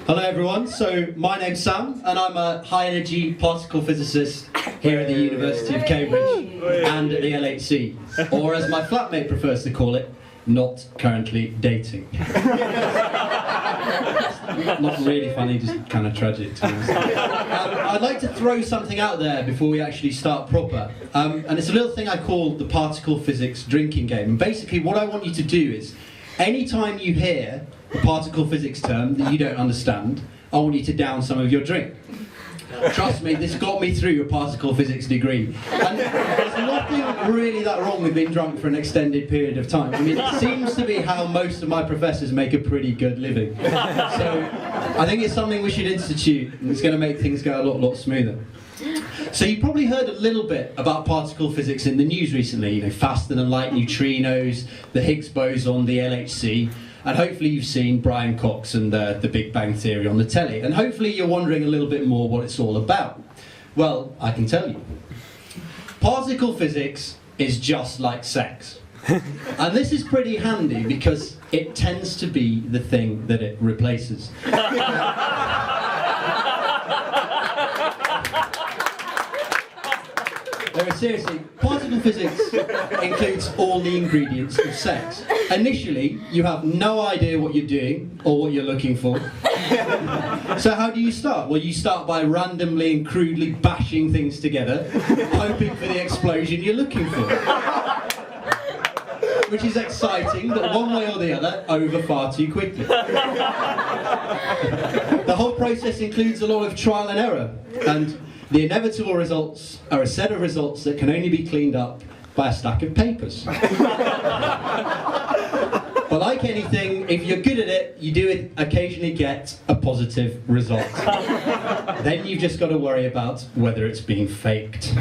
Hello everyone, so my name's Sam and I'm a high energy particle physicist here at the University of Cambridge and at the LHC, or as my flatmate prefers to call it, not currently dating. Not really funny, just kind of tragic to be honest. I'd like to throw something out there before we actually start proper, and it's a little thing I call the particle physics drinking game. And basically what I want you to do is, anytime you hear a particle physics term that you don't understand, I want you to down some of your drink. Trust me, this got me through a particle physics degree. And there's nothing really that wrong with being drunk for an extended period of time. I mean, it seems to be how most of my professors make a pretty good living. So I think it's something we should institute, and it's going to make things go a lot smoother. So you probably heard a little bit about particle physics in the news recently, you know, faster than light neutrinos, the Higgs boson, the LHC, and hopefully you've seen Brian Cox and the Big Bang Theory on the telly, and hopefully you're wondering a little bit more what it's all about. Well, I can tell you. Particle physics is just like sex. And this is pretty handy because it tends to be the thing that it replaces. No, seriously, particle physics includes all the ingredients of sex. Initially, you have no idea what you're doing or what you're looking for. So how do you start? Well, you start by randomly and crudely bashing things together, hoping for the explosion you're looking for. Which is exciting, but one way or the other, over far too quickly. The whole process includes a lot of trial and error, and the inevitable results are a set of results that can only be cleaned up by a stack of papers. But like anything, if you're good at it, you do occasionally get a positive result. Then you've just got to worry about whether it's being faked.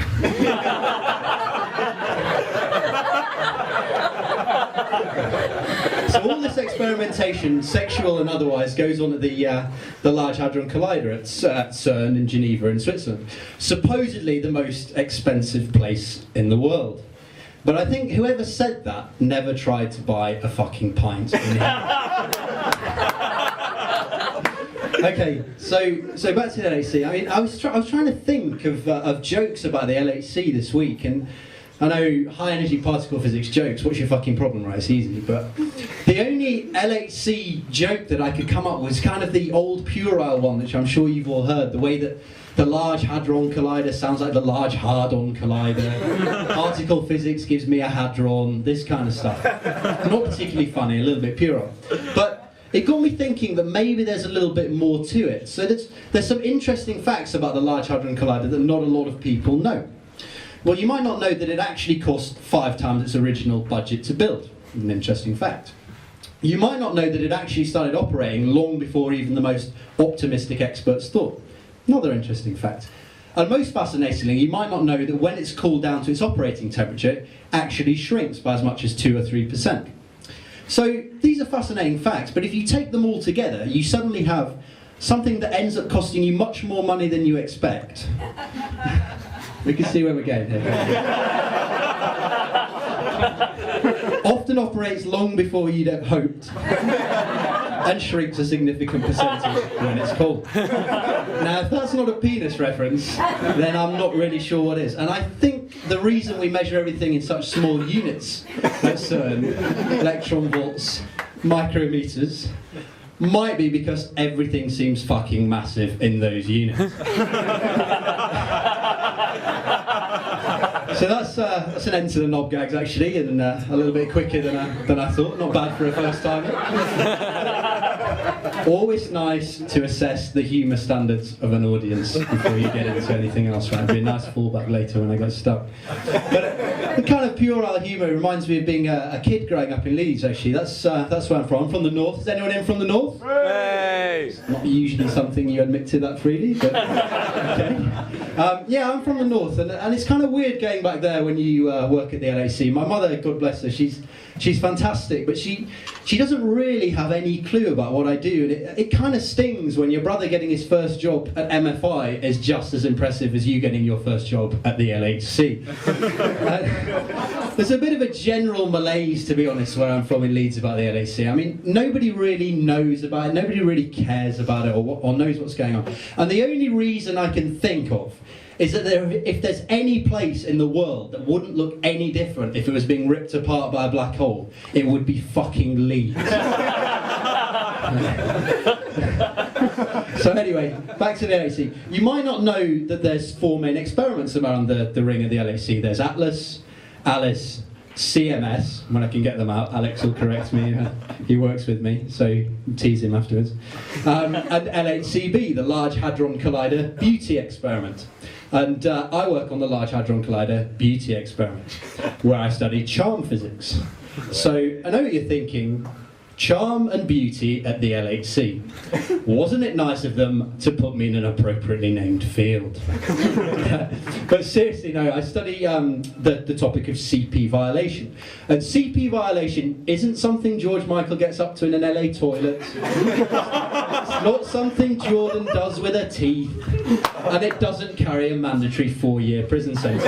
So all this experimentation, sexual and otherwise, goes on at the Large Hadron Collider at CERN in Geneva in Switzerland. Supposedly the most expensive place in the world. But I think whoever said that never tried to buy a fucking pint in here. Okay, so back to the LHC. I mean, I was trying to think of jokes about the LHC this week, and I know high energy particle physics jokes, what's your fucking problem, right? It's easy, but the only LHC joke that I could come up with was kind of the old puerile one, which I'm sure you've all heard, the way that the Large Hadron Collider sounds like the Large Hard-On Collider, particle physics gives me a hadron, this kind of stuff. Not particularly funny, a little bit puerile. But it got me thinking that maybe there's a little bit more to it. So there's some interesting facts about the Large Hadron Collider that not a lot of people know. Well, you might not know that it actually cost 5 times its original budget to build. An interesting fact. You might not know that it actually started operating long before even the most optimistic experts thought. Another interesting fact. And most fascinatingly, you might not know that when it's cooled down to its operating temperature, it actually shrinks by as much as 2 or 3%. So these are fascinating facts, but if you take them all together, you suddenly have something that ends up costing you much more money than you expect. We can see where we're going here. Often operates long before you'd have hoped, and shrinks a significant percentage when it's cold. Now, if that's not a penis reference, then I'm not really sure what is. And I think the reason we measure everything in such small units at CERN, electron volts, micrometers, might be because everything seems fucking massive in those units. So that's an end to the knob gags actually, and a little bit quicker than I thought. Not bad for a first timer. Always nice to assess the humour standards of an audience before you get into anything else. Right, it'd be a nice fallback later when I get stuck. But the kind of puerile humour reminds me of being a kid growing up in Leeds. Actually, that's where I'm from. I'm from the north. Is anyone in from the north? Hey! It's not usually something you admit to that freely, but okay. Yeah, I'm from the north, and it's kind of weird going back there when you work at the LHC. My mother, God bless her, she's fantastic, but she doesn't really have any clue about what I do, and it kind of stings when your brother getting his first job at MFI is just as impressive as you getting your first job at the LHC. There's a bit of a general malaise, to be honest, where I'm from in Leeds about the LHC. I mean, nobody really knows about it, nobody really cares cares about it or knows what's going on. And the only reason I can think of is that if there's any place in the world that wouldn't look any different if it was being ripped apart by a black hole, it would be fucking Leeds. So anyway, back to the LHC. You might not know that there's 4 main experiments around the ring of the LHC. There's Atlas, Alice, CMS, when I can get them out. Alex will correct me, he works with me, so tease him afterwards. And LHCb, the Large Hadron Collider Beauty Experiment. And I work on the Large Hadron Collider Beauty Experiment, where I study charm physics. So I know what you're thinking, charm and beauty at the LHC. Wasn't it nice of them to put me in an appropriately named field? But seriously, no, I study the topic of CP violation. And CP violation isn't something George Michael gets up to in an LA toilet. It's not something Jordan does with her teeth. And it doesn't carry a mandatory 4-year prison sentence.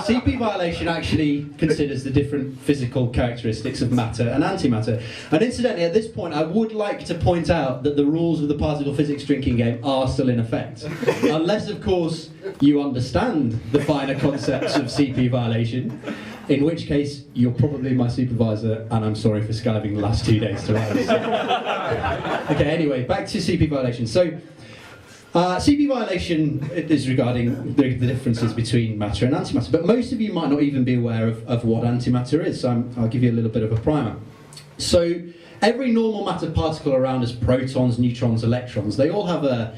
CP violation actually considers the different physical characteristics of matter and antimatter. And incidentally, at this point, I would like to point out that the rules of the particle physics drinking game are still in effect. Unless, of course, you understand the finer concepts of CP violation, in which case you're probably my supervisor, and I'm sorry for skiving the last 2 days to write this. Okay, anyway, back to CP violation. So, CP violation is regarding the differences between matter and antimatter, but most of you might not even be aware of what antimatter is, so I'll give you a little bit of a primer. So every normal matter particle around us, protons, neutrons, electrons, they all have a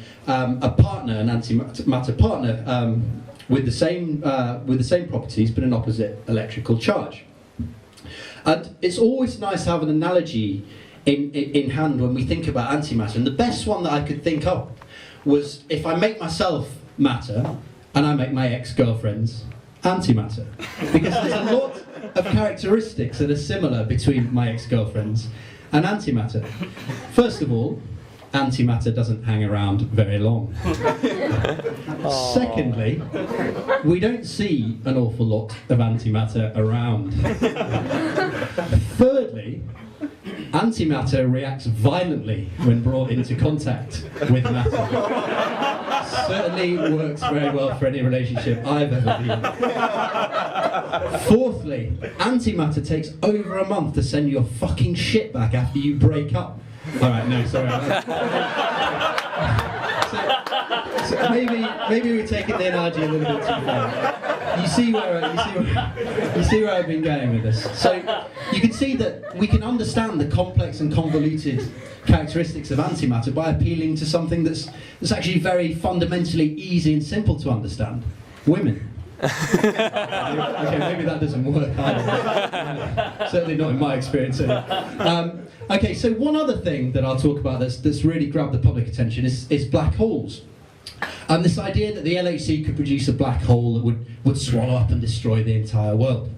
partner, an antimatter partner, with the same properties but an opposite electrical charge. And it's always nice to have an analogy in hand when we think about antimatter, and the best one that I could think of was if I make myself matter and I make my ex-girlfriends antimatter. Because there's a lot of characteristics that are similar between my ex-girlfriends and antimatter. First of all, antimatter doesn't hang around very long. Secondly, we don't see an awful lot of antimatter around. Thirdly, antimatter reacts violently when brought into contact with matter. Certainly works very well for any relationship I've ever been in. Fourthly, antimatter takes over a month to send your fucking shit back after you break up. Alright, no, sorry. So maybe we're taking the analogy a little bit too far. You see where I've been going with this. So you can see that we can understand the complex and convoluted characteristics of antimatter by appealing to something that's actually very fundamentally easy and simple to understand. Women. Okay, maybe that doesn't work either. Certainly not in my experience. Okay, so one other thing that I'll talk about that's really grabbed the public attention is black holes. And this idea that the LHC could produce a black hole that would swallow up and destroy the entire world.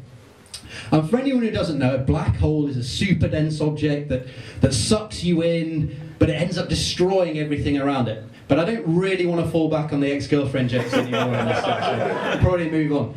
And for anyone who doesn't know, a black hole is a super dense object that sucks you in, but it ends up destroying everything around it. But I don't really want to fall back on the ex-girlfriend jokes anymore in this section. I'll probably move on.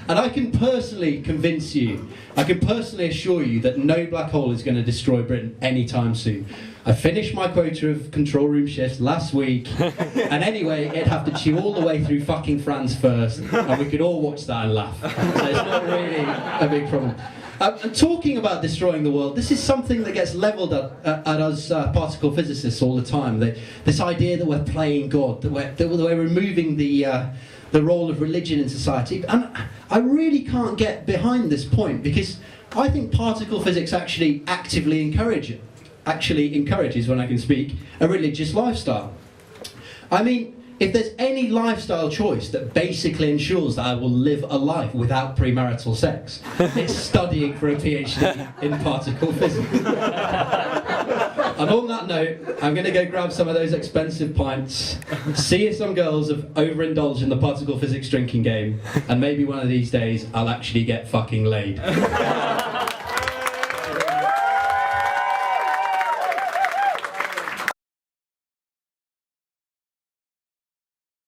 And I can personally convince you, I can personally assure you that no black hole is going to destroy Britain anytime soon. I finished my quota of control room shifts last week, and anyway, it'd have to chew all the way through fucking France first, and we could all watch that and laugh. So it's not really a big problem. And talking about destroying the world, this is something that gets levelled at us particle physicists all the time. This idea that we're playing God, that we're removing the role of religion in society. And I really can't get behind this point, because I think particle physics actually actively encourages, when I can speak, a religious lifestyle. I mean, if there's any lifestyle choice that basically ensures that I will live a life without premarital sex, it's studying for a PhD in particle physics. And on that note, I'm going to go grab some of those expensive pints, see if some girls have overindulged in the particle physics drinking game, and maybe one of these days I'll actually get fucking laid.